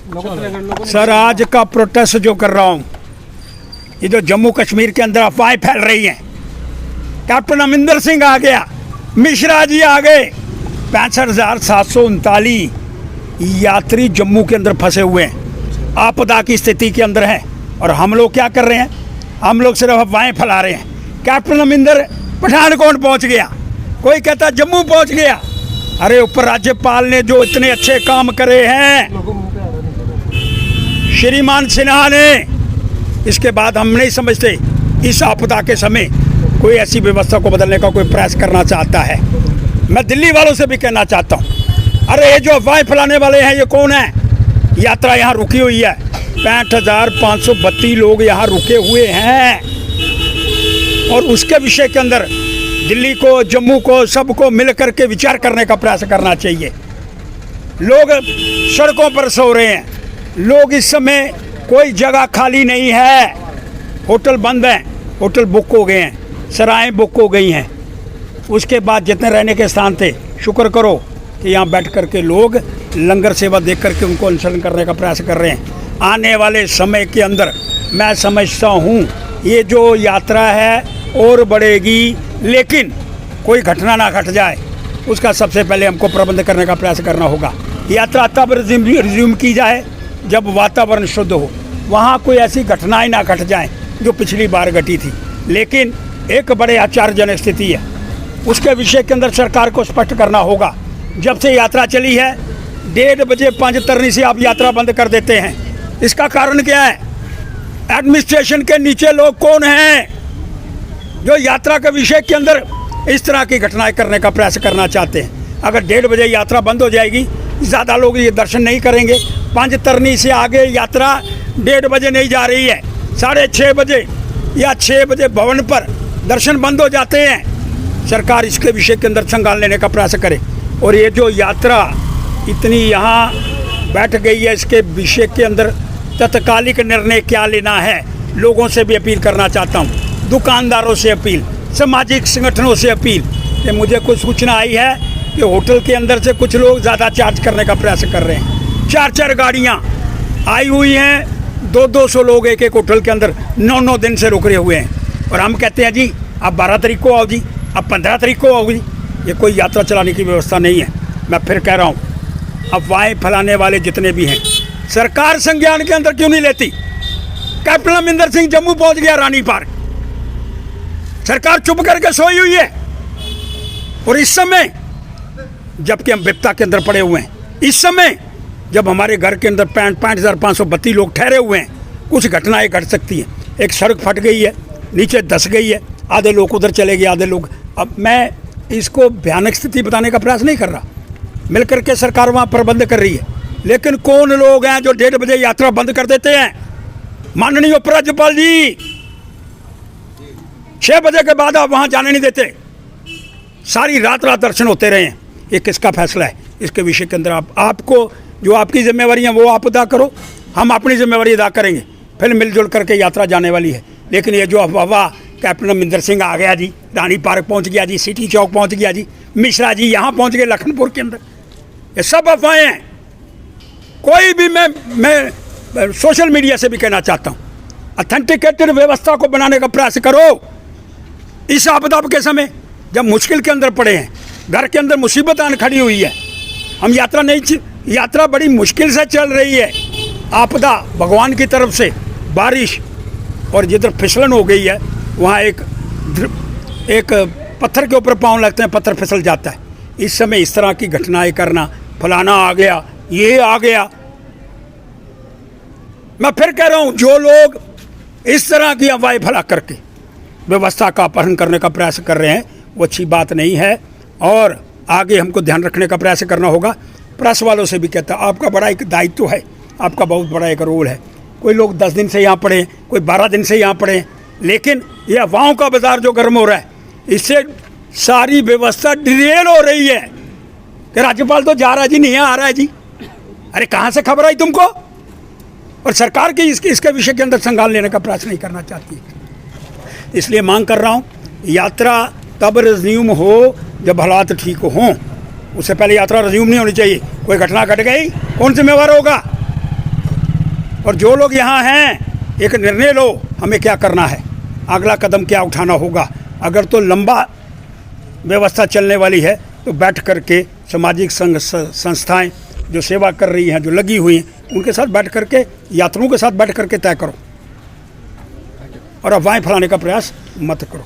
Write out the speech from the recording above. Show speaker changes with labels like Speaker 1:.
Speaker 1: Sir, आज का protest जो कर रहा हूँ, ये जो जम्मू कश्मीर के अंदर अफवाहें फैल रही हैं, कैप्टन अमरिंदर सिंह आ गया, मिश्रा जी आ गए, 65,739 यात्री जम्मू के अंदर फंसे हुए हैं, आपदा की स्थिति के अंदर हैं। और हम लोग क्या कर रहे हैं? हम लोग सिर्फ अफवाहें फैला रहे हैं। कैप्टन अमरिंदर पठानकोट पहुंच गया, कोई कहता जम्मू पहुंच गया। अरे ऊपर राज्यपाल ने जो इतने अच्छे काम करे हैं, श्रीमान सिन्हा ने, इसके बाद हम नहीं समझते इस आपदा के समय कोई ऐसी व्यवस्था को बदलने का कोई प्रयास करना चाहता है। मैं दिल्ली वालों से भी कहना चाहता हूँ, अरे ये जो अफवाहें फैलाने वाले हैं ये कौन है? यात्रा यहाँ रुकी हुई है, 65,532 लोग यहाँ रुके हुए हैं और उसके विषय के अंदर दिल्ली को, जम्मू को, सबको मिल करके विचार करने का प्रयास करना चाहिए। लोग सड़कों पर सो रहे हैं, लोग इस समय कोई जगह खाली नहीं है, होटल बंद हैं, होटल बुक हो गए हैं, सराहें बुक हो गई हैं। उसके बाद जितने रहने के स्थान थे, शुक्र करो कि यहाँ बैठ करके लोग लंगर सेवा देख करके उनको अनुसरण करने का प्रयास कर रहे हैं। आने वाले समय के अंदर मैं समझता हूँ ये जो यात्रा है और बढ़ेगी, लेकिन कोई घटना ना घट जाए उसका सबसे पहले हमको प्रबंध करने का प्रयास करना होगा। यात्रा तब रिज्यूम की जाए जब वातावरण शुद्ध हो, वहाँ कोई ऐसी घटनाएं ना घट जाएं जो पिछली बार घटी थी। लेकिन एक बड़े आश्चर्यजनक स्थिति है, उसके विषय के अंदर सरकार को स्पष्ट करना होगा। जब से यात्रा चली है 1:30 बजे 5 तरनी से आप यात्रा बंद कर देते हैं, इसका कारण क्या है? एडमिनिस्ट्रेशन के नीचे लोग कौन हैं जो यात्रा के विषय के अंदर इस तरह की घटनाएं करने का प्रयास करना चाहते हैं? अगर 1:30 बजे यात्रा बंद हो जाएगी, ज़्यादा लोग ये दर्शन नहीं करेंगे। 5 तरनी से आगे यात्रा 1:30 बजे नहीं जा रही है, 6:30 बजे या 6 बजे भवन पर दर्शन बंद हो जाते हैं। सरकार इसके विषय के अंदर संज्ञान लेने का प्रयास करे। और ये जो यात्रा इतनी यहाँ बैठ गई है, इसके विषय के अंदर तत्कालिक निर्णय क्या लेना है, लोगों से भी अपील करना चाहता हूँ, दुकानदारों से अपील, सामाजिक संगठनों से अपील। कि मुझे कुछ सूचना आई है कि होटल के अंदर से कुछ लोग ज़्यादा चार्ज करने का प्रयास कर रहे हैं। 4-4 गाड़ियाँ आई हुई हैं, 200-200 लोग एक एक होटल के अंदर 9-9 दिन से रुक रहे हुए हैं। और हम कहते हैं जी आप 12 तारीख को आओ जी, आप 15 तारीख को आओ जी। ये कोई यात्रा चलाने की व्यवस्था नहीं है। मैं फिर कह रहा हूँ, अफवाहें फैलाने वाले जितने भी हैं, सरकार संज्ञान के अंदर क्यों नहीं लेती? कैप्टन अमरिंदर सिंह जम्मू पहुंच गया, रानी पार्क, सरकार चुप करके सोई हुई है। और इस समय जबकि हम विपदा के अंदर पड़े हुए हैं, इस समय जब हमारे घर के अंदर 65,532 लोग ठहरे हुए हैं, कुछ घटनाएं घट सकती हैं। एक सड़क फट गई है, नीचे धंस गई है, आधे लोग उधर चले गए, आधे लोग। अब मैं इसको भयानक स्थिति बताने का प्रयास नहीं कर रहा, मिलकर के सरकार वहाँ प्रबंध कर रही है। लेकिन कौन लोग हैं जो 1:30 बजे यात्रा बंद कर देते हैं? माननीय उपराज्यपाल जी 6 बजे के बाद आप वहाँ जाने नहीं देते, सारी रात दर्शन होते रहे हैं। ये किसका फैसला है? इसके विषय के अंदर आपको जो आपकी जिम्मेवारी है वो आप अदा करो, हम अपनी जिम्मेवारी अदा करेंगे, फिर मिलजुल करके यात्रा जाने वाली है। लेकिन ये जो अफवाह, कैप्टन अमरिंदर सिंह आ गया जी, रानी पार्क पहुंच गया जी, सिटी चौक पहुंच गया जी, मिश्रा जी यहाँ पहुंच गए लखनपुर के अंदर, ये सब अफवाहें हैं। कोई भी मैं सोशल मीडिया से भी कहना चाहता हूँ, अथेंटिकेटेड व्यवस्था को बनाने का प्रयास करो। इस आपदा के समय जब मुश्किल के अंदर पड़े हैं, घर के अंदर मुसीबत आन खड़ी हुई है, हम यात्रा बड़ी मुश्किल से चल रही है। आपदा भगवान की तरफ से, बारिश, और जिधर फिसलन हो गई है वहाँ एक पत्थर के ऊपर पाँव लगते हैं, पत्थर फिसल जाता है। इस समय इस तरह की घटनाएं करना, फलाना आ गया, ये आ गया। मैं फिर कह रहा हूँ, जो लोग इस तरह की अफवाहें फैला करके व्यवस्था का अपहरण करने का प्रयास कर रहे हैं, वो अच्छी बात नहीं है। और आगे हमको ध्यान रखने का प्रयास करना होगा। प्रेस वालों से भी कहता, आपका बड़ा एक दायित्व है, आपका बहुत बड़ा एक रोल है। कोई लोग 10 दिन से यहाँ पड़े, कोई 12 दिन से यहाँ पड़े, लेकिन ये अफवाहों का बाजार जो गर्म हो रहा है, इससे सारी व्यवस्था डिरेल हो रही है कि राज्यपाल तो जा रहा है जी, नहीं आ रहा है जी। अरे कहाँ से खबर आई तुमको? और सरकार की इसके विषय के अंदर संज्ञान लेने का प्रयास नहीं करना चाहती। इसलिए मांग कर रहा हूँ, यात्रा तब रिज्यूम हो जब हालात ठीक हों, उससे पहले यात्रा रिज्यूम नहीं होनी चाहिए। कोई घटना घट गई, कौन जिम्मेवार होगा? और जो लोग यहाँ हैं एक निर्णय लो, हमें क्या करना है, अगला कदम क्या उठाना होगा। अगर तो लंबा व्यवस्था चलने वाली है तो बैठ करके सामाजिक संघ संस्थाएं जो सेवा कर रही हैं, जो लगी हुई हैं, उनके साथ बैठ करके, यात्रियों के साथ बैठ करके तय करो और अफवाहें फैलाने का प्रयास मत करो।